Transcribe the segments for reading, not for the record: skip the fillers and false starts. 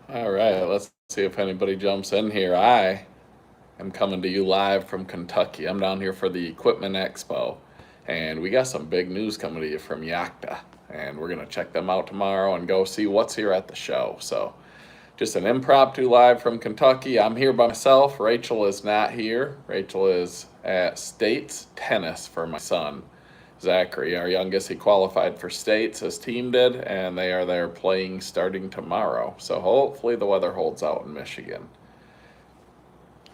All right, let's see if anybody jumps in here. I am coming to you live from Kentucky. I'm down here for the Equipment Expo, and we got some big news coming to you from Yakta, and we're gonna check them out tomorrow and go see what's here at the show. So, just an impromptu live from Kentucky. I'm here by myself. Rachel is not here. Rachel is at States Tennis for my son. Zachary, our youngest, he qualified for states. His team did, and they are there playing starting tomorrow. So hopefully the weather holds out in Michigan.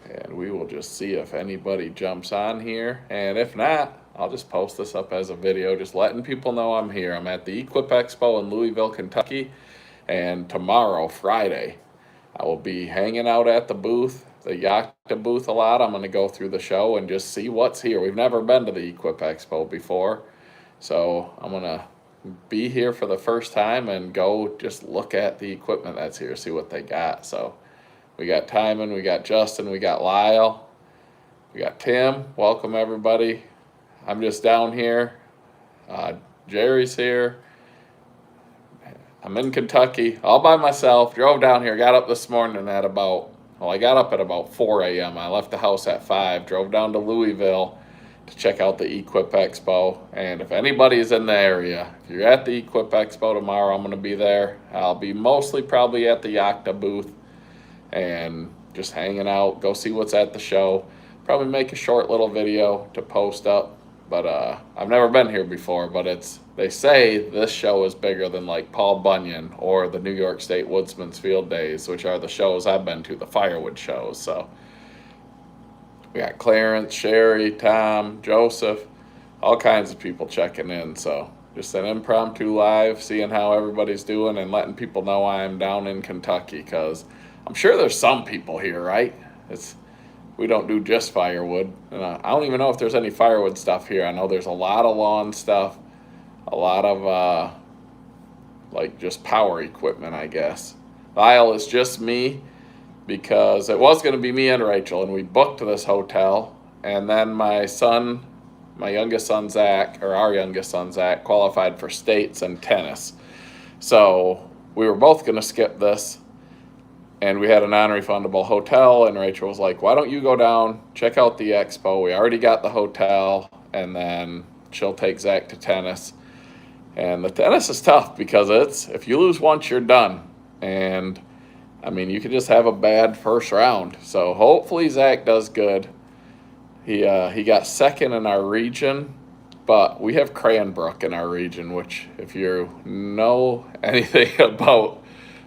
And we will just see if anybody jumps on here. And if not, I'll just post this up as a video, just letting people know I'm here. I'm at the Equip Expo in Louisville, Kentucky. And tomorrow, Friday, I will be hanging out at the booth, the Yakta booth a lot. I'm going to go through the show and just see what's here. We've never been to the Equip Expo before, so I'm going to be here for the first time and go just look at the equipment that's here, see what they got. So we got Timon, we got Justin, we got Lyle, we got Tim. Welcome, everybody. I'm just down here. Jerry's here. I'm in Kentucky all by myself. Drove down here, got up this morning at I got up at about 4 a.m. I left the house at 5, drove down to Louisville to check out the Equip Expo. And if anybody's in the area, if you're at the Equip Expo tomorrow, I'm going to be there. I'll be mostly probably at the Yakta booth and just hanging out, go see what's at the show. Probably make a short little video to post up. But I've never been here before, but they say this show is bigger than like Paul Bunyan or the New York State Woodsman's Field Days, which are the shows I've been to, the Firewood shows. So we got Clarence, Sherry, Tom, Joseph, all kinds of people checking in. So just an impromptu live, seeing how everybody's doing and letting people know I'm down in Kentucky, because I'm sure there's some people here, right? We don't do just firewood. And I don't even know if there's any firewood stuff here. I know there's a lot of lawn stuff, a lot of like just power equipment, I guess. The aisle is just me, because it was going to be me and Rachel, and we booked this hotel. And then my youngest son Zach, or our youngest son Zach, qualified for states and tennis. So we were both going to skip this. And we had a non-refundable hotel, and Rachel was like, why don't you go down, check out the expo? We already got the hotel, and then she'll take Zach to tennis. And the tennis is tough, because if you lose once, you're done. And, I mean, you could just have a bad first round. So hopefully Zach does good. He got second in our region, but we have Cranbrook in our region, which if you know anything about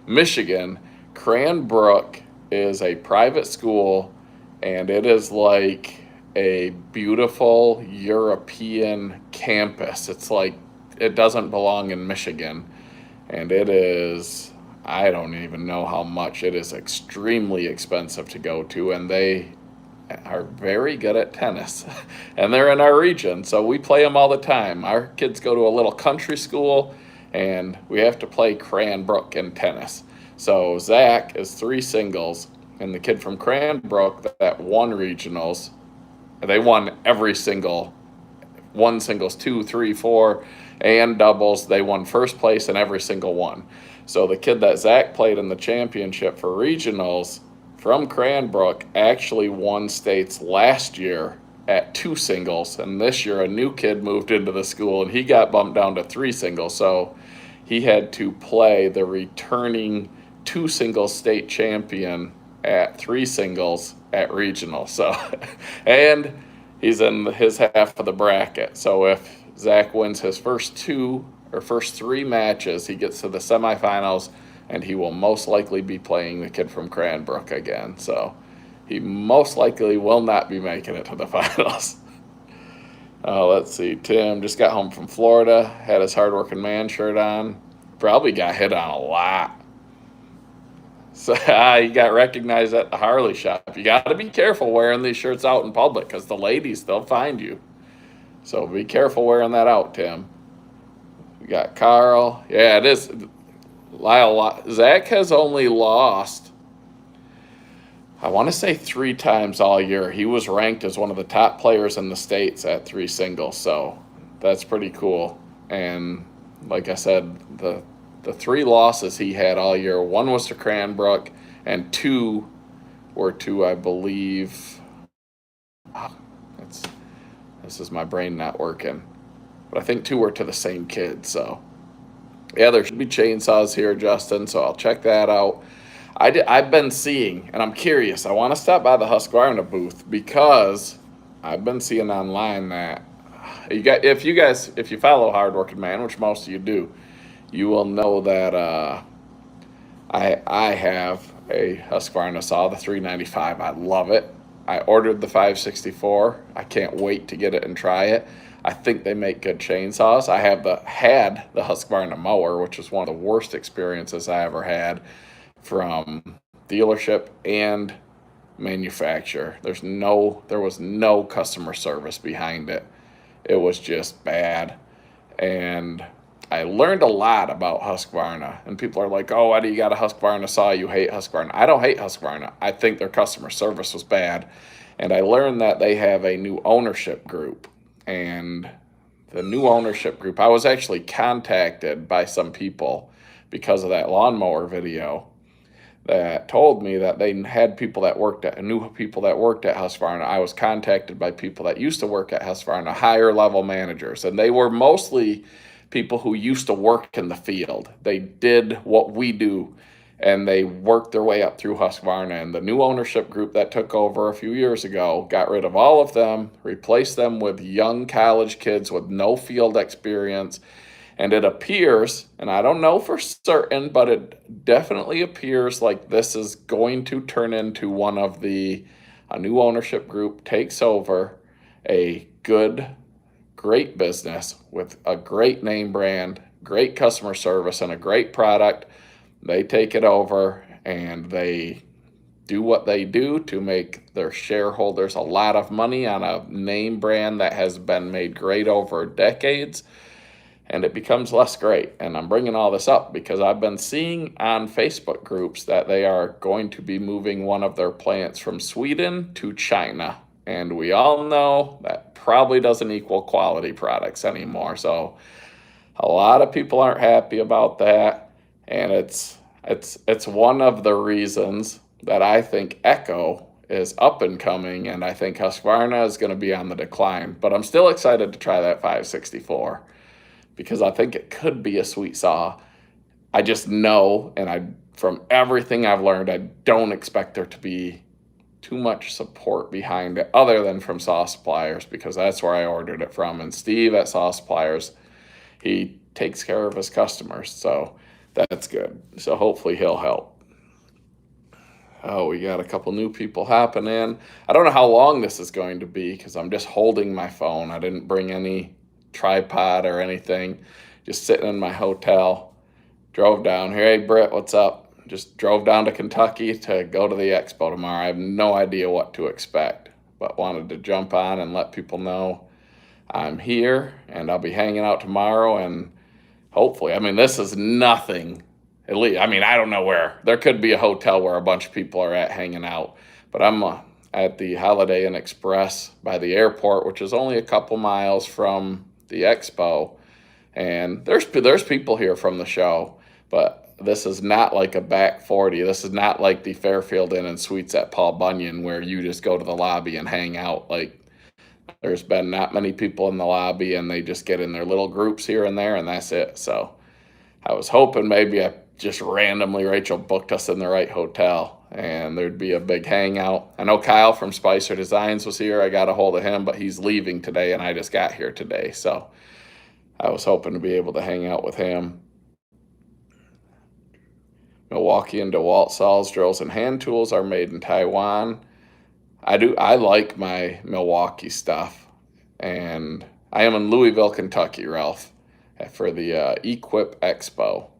Michigan, Cranbrook is a private school, and it is like a beautiful European campus. It's like it doesn't belong in Michigan, and it is, I don't even know how much. It is extremely expensive to go to, and they are very good at tennis, and they're in our region, so we play them all the time. Our kids go to a little country school, and we have to play Cranbrook in tennis. So Zach is 3 singles, and the kid from Cranbrook that won regionals, they won every single, one singles, 2, 3, 4, and doubles. They won first place in every single one. So the kid that Zach played in the championship for regionals from Cranbrook actually won states last year at 2 singles, and this year a new kid moved into the school, and he got bumped down to 3 singles. So he had to play the returning 2 singles state champion at 3 singles at regional. So, and he's in his half of the bracket. So if Zach wins his first 3 matches, he gets to the semifinals, and he will most likely be playing the kid from Cranbrook again. So he most likely will not be making it to the finals. Let's see. Tim just got home from Florida, had his Hardworking Man shirt on. Probably got hit on a lot. So he got recognized at the Harley shop. You got to be careful wearing these shirts out in public, because the ladies, they'll find you. So be careful wearing that out, Tim. We got Carl. Yeah, it is. Lyle, Zach has only lost, I want to say 3 times all year. He was ranked as one of the top players in the states at 3 singles. So that's pretty cool. And like I said, the the 3 losses he had all year, 1 was to Cranbrook, and 2 were to, I believe, this is my brain not working, but I think 2 were to the same kid. So yeah, there should be chainsaws here, Justin, so I'll check that out. I've been seeing, and I'm curious, I want to stop by the Husqvarna booth because I've been seeing online that if you follow Hardworking Man, which most of you do, you will know that I have a Husqvarna saw, the 395. I love it. I ordered the 564. I can't wait to get it and try it. I think they make good chainsaws. I had the Husqvarna mower, which was one of the worst experiences I ever had from dealership and manufacturer. There was no customer service behind it. It was just bad. And I learned a lot about Husqvarna. And people are like, oh, why do you got a Husqvarna saw? You hate Husqvarna. I don't hate Husqvarna. I think their customer service was bad. And I learned that they have a new ownership group. And the new ownership group, I was actually contacted by some people because of that lawnmower video that told me that they had people that knew people that worked at Husqvarna. I was contacted by people that used to work at Husqvarna, higher level managers, and they were mostly people who used to work in the field. They did what we do, and they worked their way up through Husqvarna. And the new ownership group that took over a few years ago got rid of all of them, replaced them with young college kids with no field experience. And it appears, and I don't know for certain, but it definitely appears like this is going to turn into a new ownership group takes over a great business with a great name brand, great customer service, and a great product. They take it over and they do what they do to make their shareholders a lot of money on a name brand that has been made great over decades. And it becomes less great. And I'm bringing all this up because I've been seeing on Facebook groups that they are going to be moving one of their plants from Sweden to China. And we all know that probably doesn't equal quality products anymore. So a lot of people aren't happy about that. And it's one of the reasons that I think Echo is up and coming, and I think Husqvarna is going to be on the decline. But I'm still excited to try that 564. Because I think it could be a sweet saw. I just know, and from everything I've learned, I don't expect there to be too much support behind it other than from Saw Suppliers, because that's where I ordered it from. And Steve at Saw Suppliers, he takes care of his customers, so that's good. So hopefully he'll help. Oh, we got a couple new people hopping in. I don't know how long this is going to be because I'm just holding my phone. I didn't bring any tripod or anything, just sitting in my hotel. Drove down here. Hey Britt, what's up? Just drove down to Kentucky to go to the expo tomorrow. I have no idea what to expect, but wanted to jump on and let people know I'm here and I'll be hanging out tomorrow. And hopefully, this is nothing, at least, I don't know where. There could be a hotel where a bunch of people are at hanging out, but I'm at the Holiday Inn Express by the airport, which is only a couple miles from the expo, and there's people here from the show, but this is not like a back 40. This is not like the Fairfield Inn and Suites at Paul Bunyan where you just go to the lobby and hang out. Like, there's been not many people in the lobby, and they just get in their little groups here and there, and that's it. So I was hoping maybe Rachel booked us in the right hotel and there'd be a big hangout. I know Kyle from Spicer Designs was here. I got a hold of him, but he's leaving today and I just got here today. So I was hoping to be able to hang out with him. Milwaukee and DeWalt saws, drills, and hand tools are made in Taiwan. I like my Milwaukee stuff. And I am in Louisville, Kentucky, Ralph, for the Equip Expo.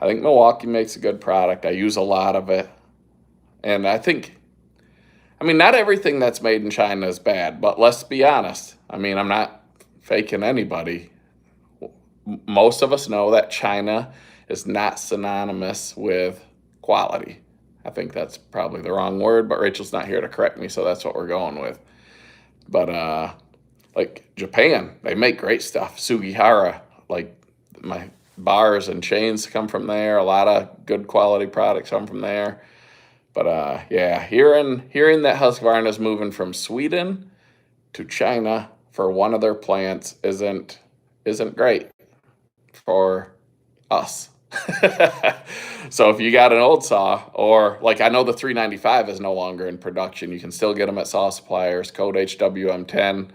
I think Milwaukee makes a good product. I use a lot of it. And I think, not everything that's made in China is bad, but let's be honest. I'm not faking anybody. Most of us know that China is not synonymous with quality. I think that's probably the wrong word, but Rachel's not here to correct me, so that's what we're going with. But like Japan, they make great stuff. Sugihara, like bars and chains come from there. A lot of good quality products come from there. But yeah, hearing that Husqvarna is moving from Sweden to China for one of their plants isn't great for us. So if you got an old saw, or like I know the 395 is no longer in production, you can still get them at saw suppliers. Code HWM10,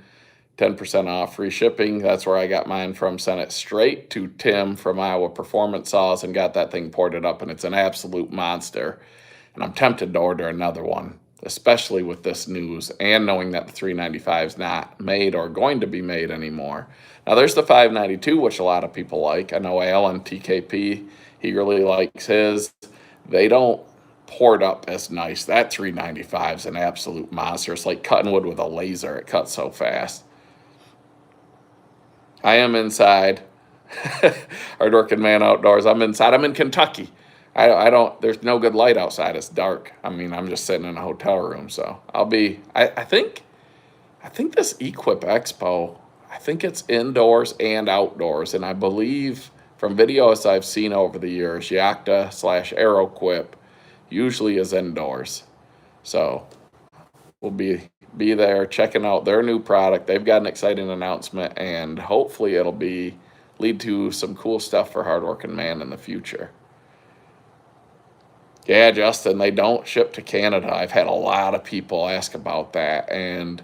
10% off, free shipping. That's where I got mine from. Sent it straight to Tim from Iowa Performance Saws and got that thing ported up, and it's an absolute monster. And I'm tempted to order another one, especially with this news and knowing that the 395 is not made or going to be made anymore. Now there's the 592, which a lot of people like. I know Alan TKP, he really likes his. They don't port up as nice. That 395 is an absolute monster. It's like cutting wood with a laser. It cuts so fast. I am inside. Hardworking man outdoors. I'm inside. I'm in Kentucky. I don't, there's no good light outside. It's dark. I mean, I'm just sitting in a hotel room. So I think this Equip Expo, I think it's indoors and outdoors. And I believe from videos I've seen over the years, Yakta / Areoquip usually is indoors. So we'll be there checking out their new product. They've got an exciting announcement, and hopefully it'll lead to some cool stuff for Hardworking Man in the future. Yeah, Justin, they don't ship to Canada. I've had a lot of people ask about that, and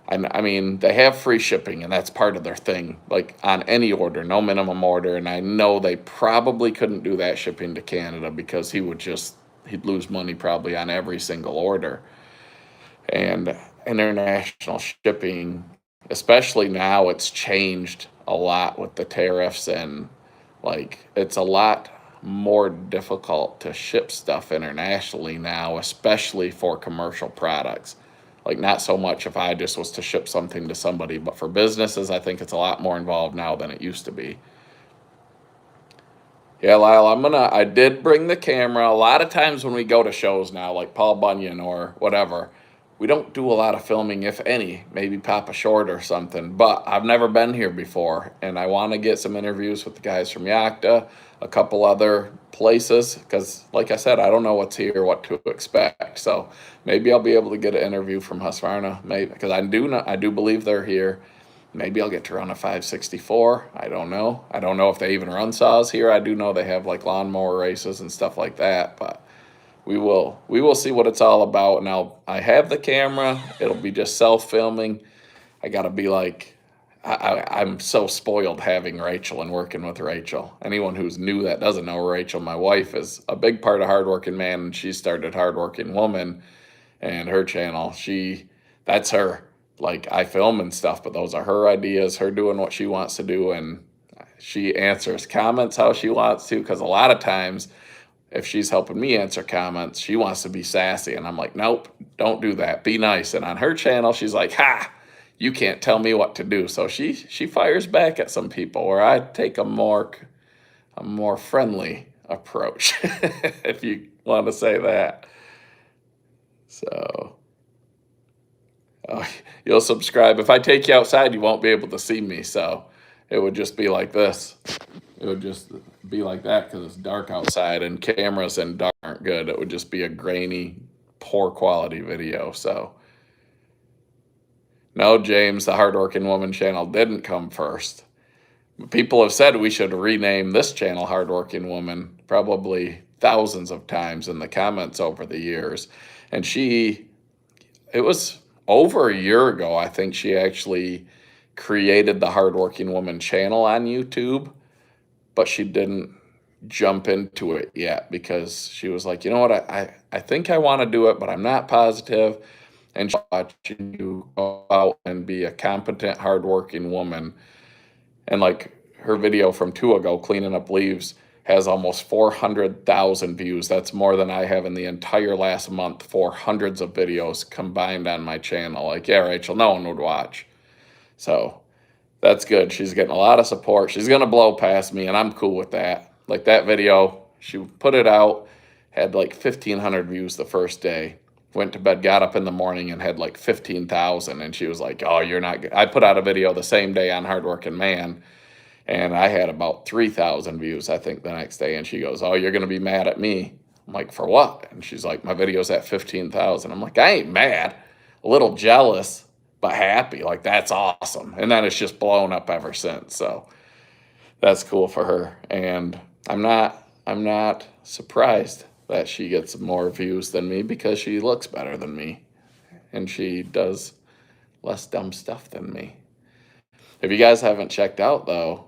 I mean, they have free shipping, and that's part of their thing, like on any order, no minimum order, and I know they probably couldn't do that shipping to Canada because he'd lose money probably on every single order. And international shipping, especially now, it's changed a lot with the tariffs, and like it's a lot more difficult to ship stuff internationally now, especially for commercial products. Like not so much if I just was to ship something to somebody, but for businesses, I think it's a lot more involved now than it used to be. Yeah, Lyle, I did bring the camera. A lot of times when we go to shows now, like Paul Bunyan or whatever, we don't do a lot of filming, if any, maybe pop a short or something, but I've never been here before, and I want to get some interviews with the guys from Yakta, a couple other places, because like I said, I don't know what's here, what to expect, so maybe I'll be able to get an interview from Husqvarna, maybe, because I do believe they're here. Maybe I'll get to run a 564. I don't know. I don't know if they even run saws here. I do know they have like lawnmower races and stuff like that, but we will see what it's all about. Now I have the camera. It'll be just self-filming. I gotta be like, I'm so spoiled having Rachel and working with Rachel. Anyone who's new that doesn't know Rachel, my wife, is a big part of Hardworking Man, and she started Hardworking Woman, and her channel. That's her. Like I film and stuff, but those are her ideas, her doing what she wants to do, and she answers comments how she wants to, because a lot of times if she's helping me answer comments, she wants to be sassy, and I'm like, nope, don't do that, be nice. And on her channel, she's like, ha, you can't tell me what to do. So she fires back at some people, where I take a more friendly approach, if you want to say that. So you'll subscribe. If I take you outside, you won't be able to see me, so it would just be like this. It would just be like that because it's dark outside, and cameras and dark aren't good. It would just be a grainy, poor quality video. So no, James, the Hardworking Woman channel didn't come first. People have said we should rename this channel Hardworking Woman probably thousands of times in the comments over the years. And it was over a year ago, I think she actually created the Hardworking Woman channel on YouTube, but she didn't jump into it yet because she was like, you know what, I think I want to do it, but I'm not positive. And she's watching you go out and be a competent, hardworking woman. And like her video from 2 ago, cleaning up leaves, has almost 400,000 views. That's more than I have in the entire last month for hundreds of videos combined on my channel. Like, yeah, Rachel, no one would watch. So that's good. She's getting a lot of support. She's going to blow past me, and I'm cool with that. Like that video, she put it out, had like 1,500 views the first day. Went to bed, got up in the morning, and had like 15,000. And she was like, oh, you're not good. I put out a video the same day on Hardworking Man, And I had about 3,000 views, I think, the next day. And she goes, "Oh, you're going to be mad at me." I'm like, "For what?" And she's like, "My video's at 15,000. I'm like, "I ain't mad, a little jealous, but happy. Like, that's awesome." And then it's just blown up ever since. So that's cool for her. And I'm not surprised that she gets more views than me, because she looks better than me and she does less dumb stuff than me. If you guys haven't checked out, though,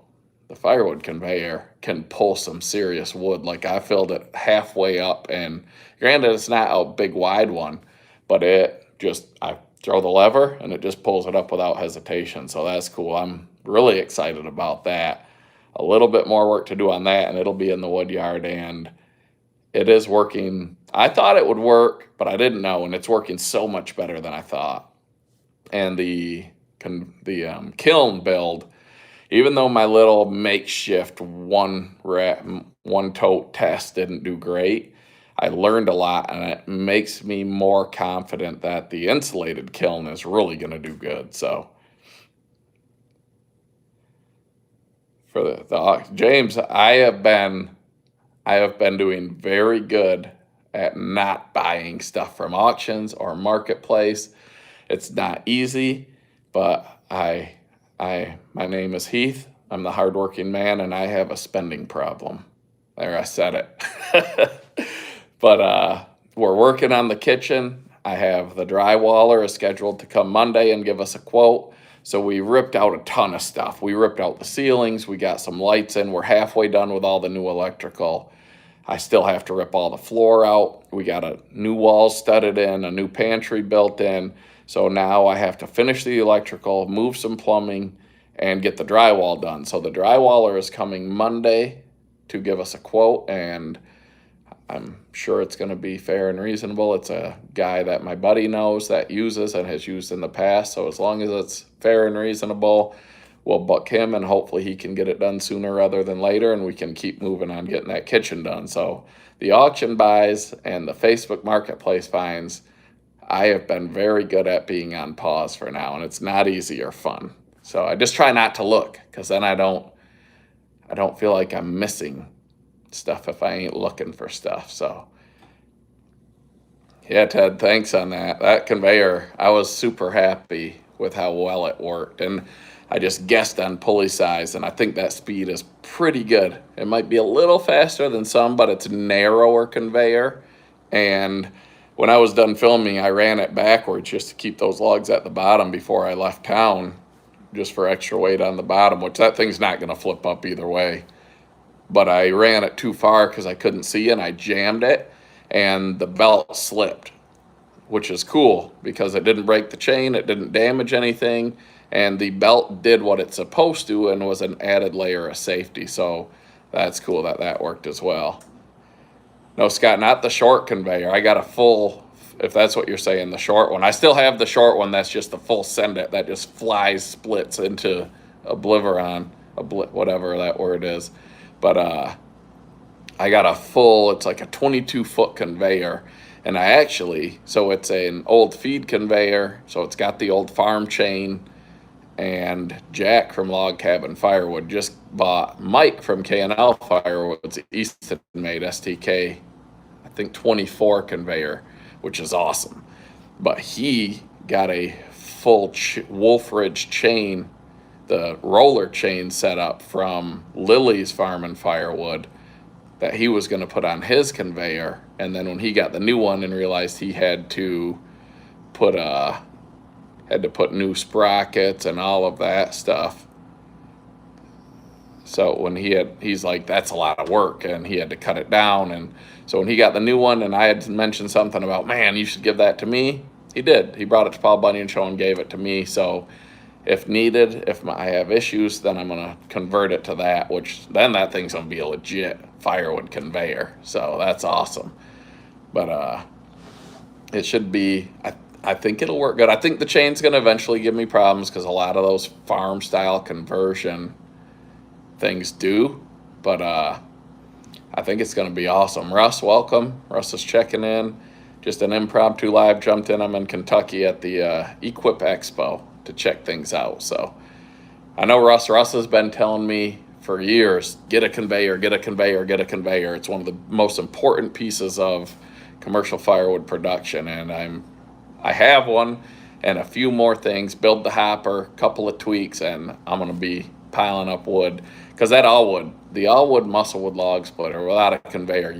the Firewood conveyor can pull some serious wood. Like, I filled it halfway up, and granted, it's not a big wide one, but I throw the lever and it just pulls it up without hesitation. So that's cool. I'm really excited about that. A little bit more work to do on that, and it'll be in the wood yard, and it is working. I thought it would work, but I didn't know, and it's working so much better than I thought. And the kiln build, even though my little makeshift one tote test didn't do great, I learned a lot, and it makes me more confident that the insulated kiln is really going to do good. So for the James, I have been doing very good at not buying stuff from auctions or marketplace. It's not easy, but my name is Heath. I'm the hardworking man, and I have a spending problem. There, I said it. But we're working on the kitchen. I have the drywaller is scheduled to come Monday and give us a quote. So we ripped out a ton of stuff. We ripped out the ceilings. We got some lights in. We're halfway done with all the new electrical. I still have to rip all the floor out. We got a new wall studded in, a new pantry built in. So now I have to finish the electrical, move some plumbing, and get the drywall done. So the drywaller is coming Monday to give us a quote, and I'm sure it's going to be fair and reasonable. It's a guy that my buddy knows that uses and has used in the past. So as long as it's fair and reasonable, we'll book him, and hopefully he can get it done sooner rather than later, and we can keep moving on getting that kitchen done. So the auction buys and the Facebook Marketplace finds, I have been very good at being on pause for now, and it's not easy or fun. So I just try not to look, because then I don't feel like I'm missing stuff if I ain't looking for stuff. So yeah, Ted, thanks on that. That conveyor, I was super happy with how well it worked. And I just guessed on pulley size, and I think that speed is pretty good. It might be a little faster than some, but it's a narrower conveyor. And when I was done filming, I ran it backwards just to keep those logs at the bottom before I left town, just for extra weight on the bottom, which that thing's not going to flip up either way. But I ran it too far because I couldn't see, and I jammed it, and the belt slipped, which is cool because it didn't break the chain, it didn't damage anything, and the belt did what it's supposed to and was an added layer of safety. So that's cool that that worked as well. No, Scott, not the short conveyor. I got a full, if that's what you're saying, the short one. I still have the short one that's just the full send it that just flies, splits into oblivion, whatever that word is. But I got a full, it's like a 22-foot conveyor. And I actually, so it's an old feed conveyor, so it's got the old farm chain. And Jack from Log Cabin Firewood just bought Mike from K&L Firewood's Easton made STK, I think 24 conveyor, which is awesome. But he got a full Wolf Ridge chain, the roller chain set up from Lily's Farm and Firewood, that he was going to put on his conveyor. And then when he got the new one and realized he had to put new sprockets and all of that stuff. So when he's like, that's a lot of work, and he had to cut it down. And so when he got the new one, and I had mentioned something about, man, you should give that to me, he did. He brought it to Paul Bunyan Show and gave it to me. So if needed, if I have issues, then I'm going to convert it to that, which then that thing's going to be a legit firewood conveyor. So that's awesome. But it should be, I think it'll work good. I think the chain's going to eventually give me problems because a lot of those farm style conversion things do. But I think it's going to be awesome. Russ, welcome. Russ is checking in. Just an impromptu live, jumped in. I'm in Kentucky at the Equip Expo to check things out. So I know Russ has been telling me for years, get a conveyor, get a conveyor, get a conveyor. It's one of the most important pieces of commercial firewood production, and I have one and a few more things. Build the hopper, couple of tweaks, and I'm gonna be piling up wood, because that the all wood muscle log splitter, without a conveyor,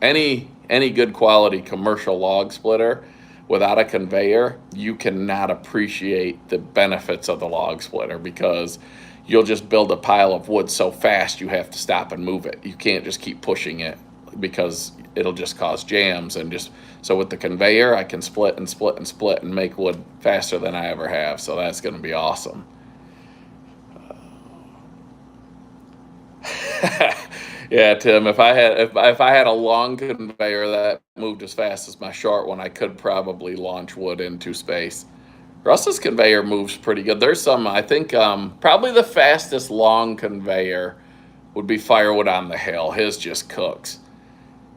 any good quality commercial log splitter without a conveyor, you cannot appreciate the benefits of the log splitter, because you'll just build a pile of wood so fast you have to stop and move it. You can't just keep pushing it, because it'll just cause jams. And just so with the conveyor, I can split and split and split and make wood faster than I ever have. So that's going to be awesome. Yeah, Tim, if I had a long conveyor that moved as fast as my short one, I could probably launch wood into space. Russ's conveyor moves pretty good. There's some, I think, probably the fastest long conveyor would be Firewood on the Hill. His just cooks.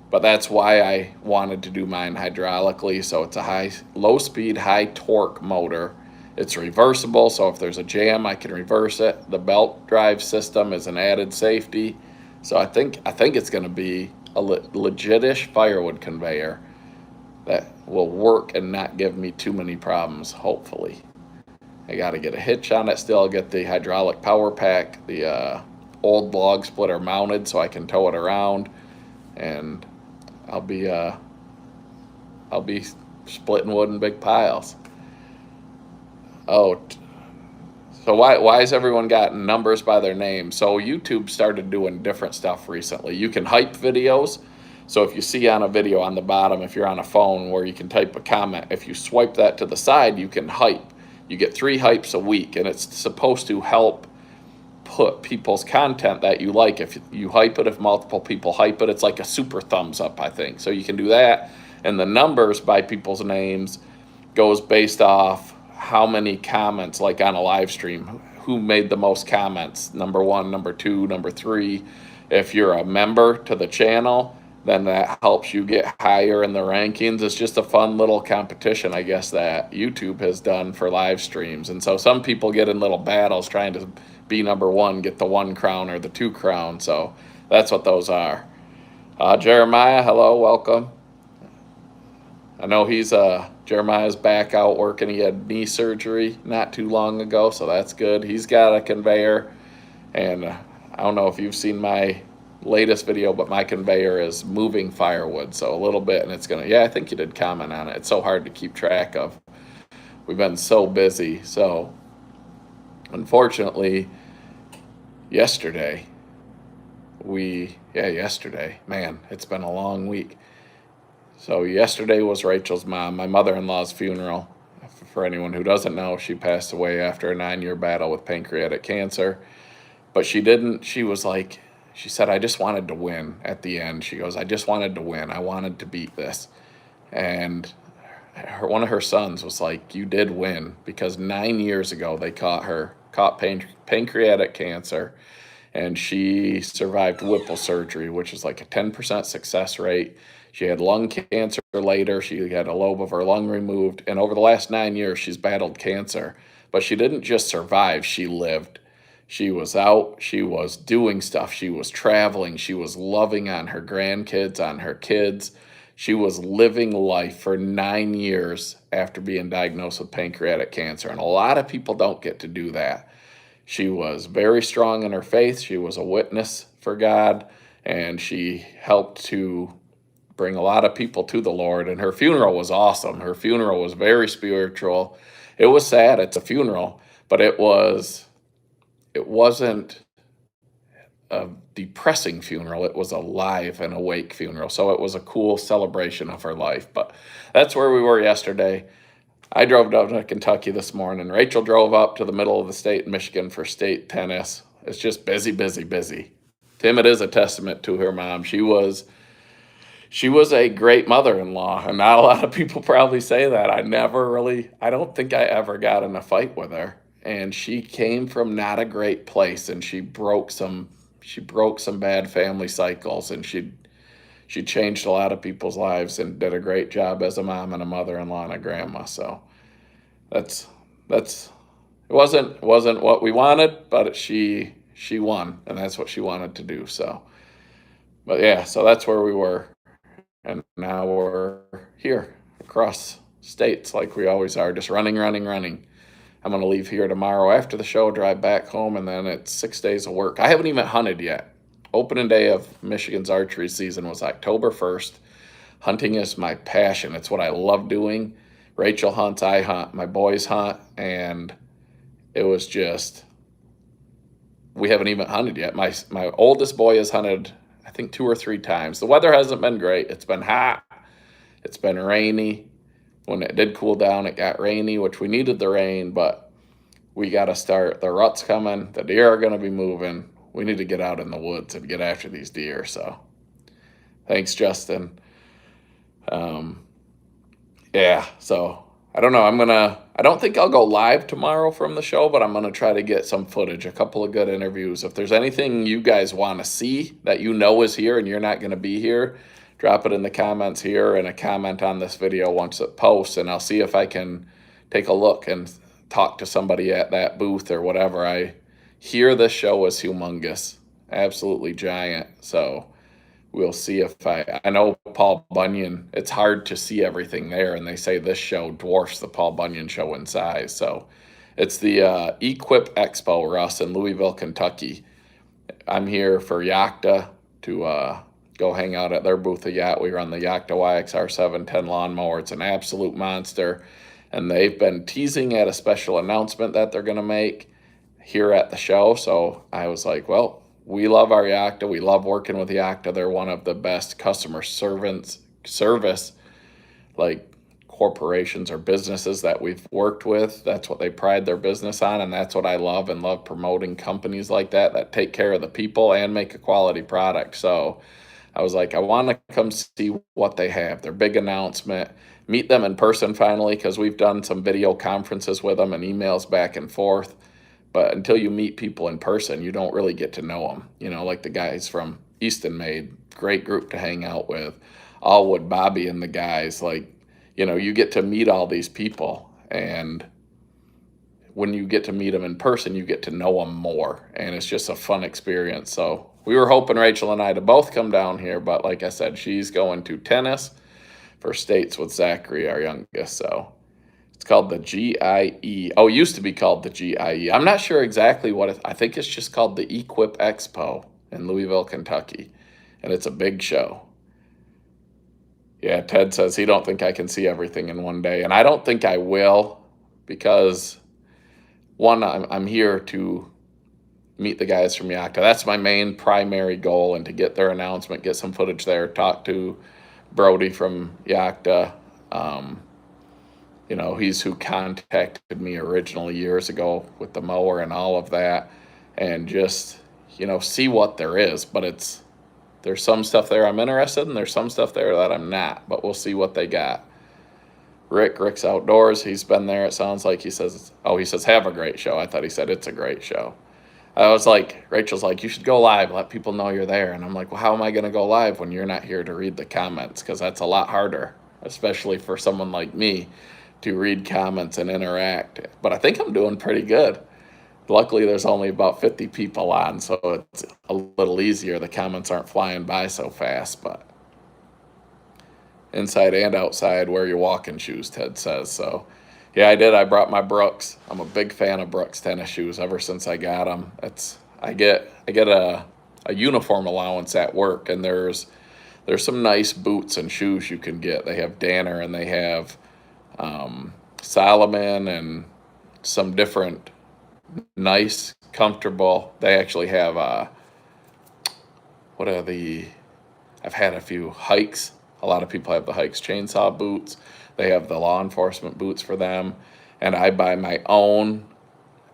But that's why I wanted to do mine hydraulically. So it's a low speed, high torque motor. It's reversible, so if there's a jam, I can reverse it. The belt drive system is an added safety. So I think it's going to be a legit-ish firewood conveyor that will work and not give me too many problems, hopefully. I got to get a hitch on it still, get the hydraulic power pack, the old log splitter mounted so I can tow it around, and I'll be splitting wood in big piles. Oh, so why has everyone gotten numbers by their name? So YouTube started doing different stuff recently. You can hype videos. So if you see on a video on the bottom, if you're on a phone where you can type a comment, if you swipe that to the side, you can hype. You get 3 hypes a week, and it's supposed to help put people's content that you like. If you hype it, if multiple people hype it, it's like a super thumbs up, I think. So you can do that. And the numbers by people's names goes based off how many comments, like on a live stream, who made the most comments, number 1, number 2, number 3. If you're a member to the channel, then that helps you get higher in the rankings. It's just a fun little competition, I guess, that YouTube has done for live streams. And so some people get in little battles trying to be number 1, get the 1 crown or the 2 crown. So that's what those are. Jeremiah, hello, welcome. I know Jeremiah's back out working. He had knee surgery not too long ago, so that's good. He's got a conveyor, and I don't know if you've seen my latest video, but my conveyor is moving firewood, so a little bit, and it's gonna, yeah, I think you did comment on it. It's so hard to keep track of. We've been so busy. So unfortunately, yesterday, man, it's been a long week. So yesterday was Rachel's mom, my mother-in-law's funeral. For anyone who doesn't know, she passed away after a 9-year battle with pancreatic cancer. But she said, I just wanted to win at the end. She goes, I just wanted to win. I wanted to beat this. And one of her sons was like, you did win, because 9 years ago they caught pancreatic cancer, and she survived Whipple surgery, which is like a 10% success rate. She had lung cancer later. She had a lobe of her lung removed. And over the last 9 years, she's battled cancer. But she didn't just survive, she lived. She was out, she was doing stuff, she was traveling, she was loving on her grandkids, on her kids. She was living life for 9 years after being diagnosed with pancreatic cancer. And a lot of people don't get to do that. She was very strong in her faith. She was a witness for God, and she helped to bring a lot of people to the Lord. And her funeral was awesome. Her funeral was very spiritual. It was sad. It's a funeral, but it wasn't a depressing funeral. It was a live and awake funeral. So it was a cool celebration of her life. But that's where we were yesterday. I drove down to Kentucky this morning. Rachel drove up to the middle of the state in Michigan for state tennis. It's just busy, busy, busy. Tim, it is a testament to her mom. She was a great mother-in-law, and not a lot of people probably say that. I don't think I ever got in a fight with her. And she came from not a great place, and she broke some bad family cycles, and she changed a lot of people's lives and did a great job as a mom and a mother-in-law and a grandma. So it wasn't what we wanted, but she she won, and that's what she wanted to do. So, but yeah, so that's where we were. And now we're here across states like we always are, just running, running, running. I'm going to leave here tomorrow after the show, drive back home, and then it's 6 days of work. I haven't even hunted yet. Opening day of Michigan's archery season was October 1st. Hunting is my passion. It's what I love doing. Rachel hunts, I hunt, my boys hunt, and it was just, we haven't even hunted yet. My oldest boy has hunted, I think, 2 or 3 times. The weather hasn't been great. It's been hot. It's been rainy. When it did cool down, it got rainy, which we needed the rain, but we got to start. The rut's coming. The deer are going to be moving. We need to get out in the woods and get after these deer. So thanks, Justin. Yeah, so I don't know. I don't think I'll go live tomorrow from the show, but I'm going to try to get some footage, a couple of good interviews. If there's anything you guys want to see that you know is here and you're not going to be here, drop it in the comments here and a comment on this video once it posts, and I'll see if I can take a look and talk to somebody at that booth or whatever. I hear this show is humongous, absolutely giant. So we'll see if I know Paul Bunyan, it's hard to see everything there, and they say this show dwarfs the Paul Bunyan show in size. So it's the Equip Expo, Russ, in Louisville, Kentucky. I'm here for Yakta to go hang out at their booth of yacht. We run the Yakta YXR 710 lawnmower. It's an absolute monster, and they've been teasing at a special announcement that they're going to make here at the show. So I was like, well, we love our Yakta. We love working with Yakta. They're one of the best customer service like corporations or businesses that we've worked with. That's what they pride their business on, and that's what I love, and love promoting companies like that take care of the people and make a quality product. So I was like, I want to come see what they have, their big announcement, meet them in person finally, because we've done some video conferences with them and emails back and forth. But until you meet people in person, you don't really get to know them. You know, like the guys from Easton Made, great group to hang out with. Allwood, Bobby, and the guys, like, you know, you get to meet all these people. And when you get to meet them in person, you get to know them more. And it's just a fun experience. So we were hoping Rachel and I to both come down here. But like I said, she's going to tennis for states with Zachary, our youngest. So it's called the GIE. Oh, it used to be called the GIE. I'm not sure exactly what I think it's just called the Equip Expo in Louisville, Kentucky. And it's a big show. Yeah, Ted says he don't think I can see everything in one day. And I don't think I will, because one, I'm here to meet the guys from Yakta. That's my main primary goal, and to get their announcement, get some footage there, talk to Brody from Yakta. You know, he's who contacted me originally years ago with the mower and all of that, and just, you know, see what there is. But there's some stuff there I'm interested in, there's some stuff there that I'm not, but we'll see what they got. Rick's Outdoors, he's been there, it sounds like. He says, have a great show. I thought he said it's a great show. I was like, Rachel's like, you should go live, let people know you're there. And I'm like, well, how am I going to go live when you're not here to read the comments? Because that's a lot harder, especially for someone like me, to read comments and interact. But I think I'm doing pretty good. Luckily, there's only about 50 people on, so it's a little easier. The comments aren't flying by so fast. But inside and outside, wear your walking shoes, Ted says. So yeah, I did. I brought my Brooks. I'm a big fan of Brooks tennis shoes ever since I got them. I get a uniform allowance at work, and there's some nice boots and shoes you can get. They have Danner, and they have Solomon, and some different nice, comfortable. They actually have I've had a few Hikes. A lot of people have the Hikes chainsaw boots. They have the law enforcement boots for them. And I buy my own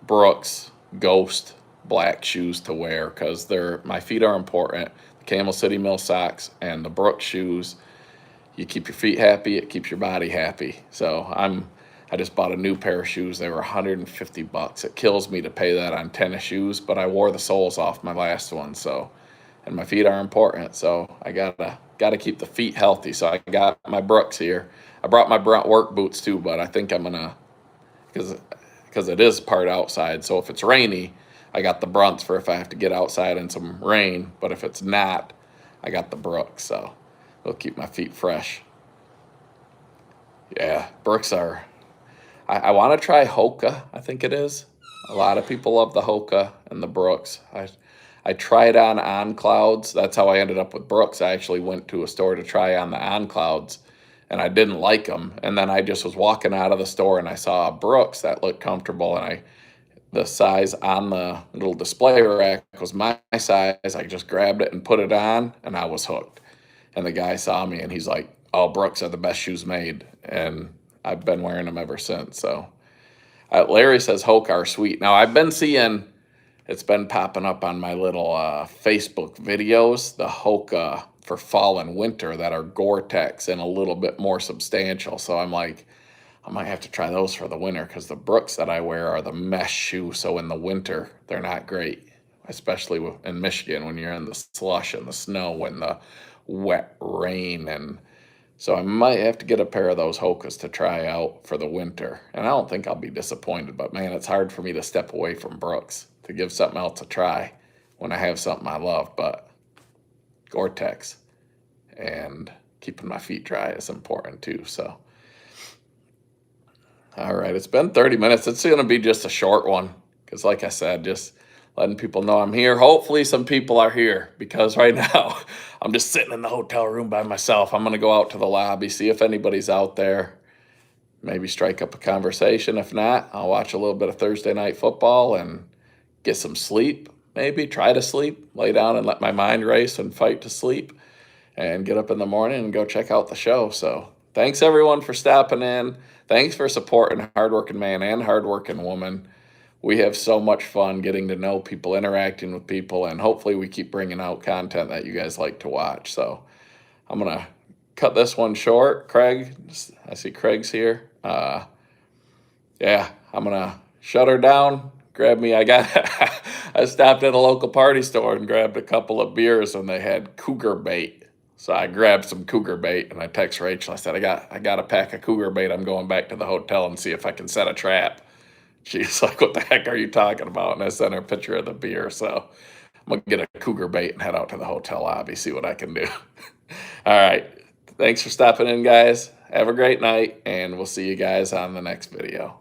Brooks Ghost black shoes to wear, because my feet are important. The Camel City Mill socks and the Brooks shoes, you keep your feet happy, it keeps your body happy. So I just bought a new pair of shoes. They were $150. It kills me to pay that on tennis shoes, but I wore the soles off my last one. So, and my feet are important, so I gotta keep the feet healthy. So I got my Brooks here. I brought my Brunt work boots too, but I think I'm gonna, because it is part outside. So if it's rainy, I got the Brunts for if I have to get outside in some rain, but if it's not, I got the Brooks, so it'll keep my feet fresh. Yeah, Brooks are, I want to try Hoka, I think it is. A lot of people love the Hoka and the Brooks. I tried on clouds. That's how I ended up with Brooks. I actually went to a store to try on the on clouds, and I didn't like them. And then I just was walking out of the store and I saw a Brooks that looked comfortable, and the size on the little display rack was my size. I just grabbed it and put it on, and I was hooked. And the guy saw me and he's like, "Oh, Brooks are the best shoes made." And I've been wearing them ever since. So Larry says Hoka are sweet. Now I've been seeing, it's been popping up on my little Facebook videos, the Hoka for fall and winter that are Gore-Tex and a little bit more substantial. So I'm like, I might have to try those for the winter, because the Brooks that I wear are the mesh shoe. So in the winter, they're not great, especially in Michigan when you're in the slush and the snow and the wet rain. And so I might have to get a pair of those Hokas to try out for the winter. And I don't think I'll be disappointed, but man, it's hard for me to step away from Brooks to give something else a try when I have something I love. But Gore-Tex and keeping my feet dry is important too. So, all right, it's been 30 minutes. It's going to be just a short one because, like I said, just letting people know I'm here. Hopefully some people are here, because right now I'm just sitting in the hotel room by myself. I'm going to go out to the lobby, see if anybody's out there, maybe strike up a conversation. If not, I'll watch a little bit of Thursday night football and get some sleep, maybe try to sleep, lay down and let my mind race and fight to sleep, and get up in the morning and go check out the show. So thanks everyone for stopping in. Thanks for supporting Hardworking Man and Hardworking Woman. We have so much fun getting to know people, interacting with people, and hopefully we keep bringing out content that you guys like to watch. So I'm going to cut this one short. Craig, I see Craig's here. Yeah, I'm going to shut her down. Grab me, I stopped at a local party store and grabbed a couple of beers, and they had cougar bait. So I grabbed some cougar bait, and I text Rachel. I said, I got a pack of cougar bait. I'm going back to the hotel and see if I can set a trap. She's like, "What the heck are you talking about?" And I sent her a picture of the beer. So I'm going to get a cougar bait and head out to the hotel lobby, see what I can do. All right. Thanks for stopping in, guys. Have a great night, and we'll see you guys on the next video.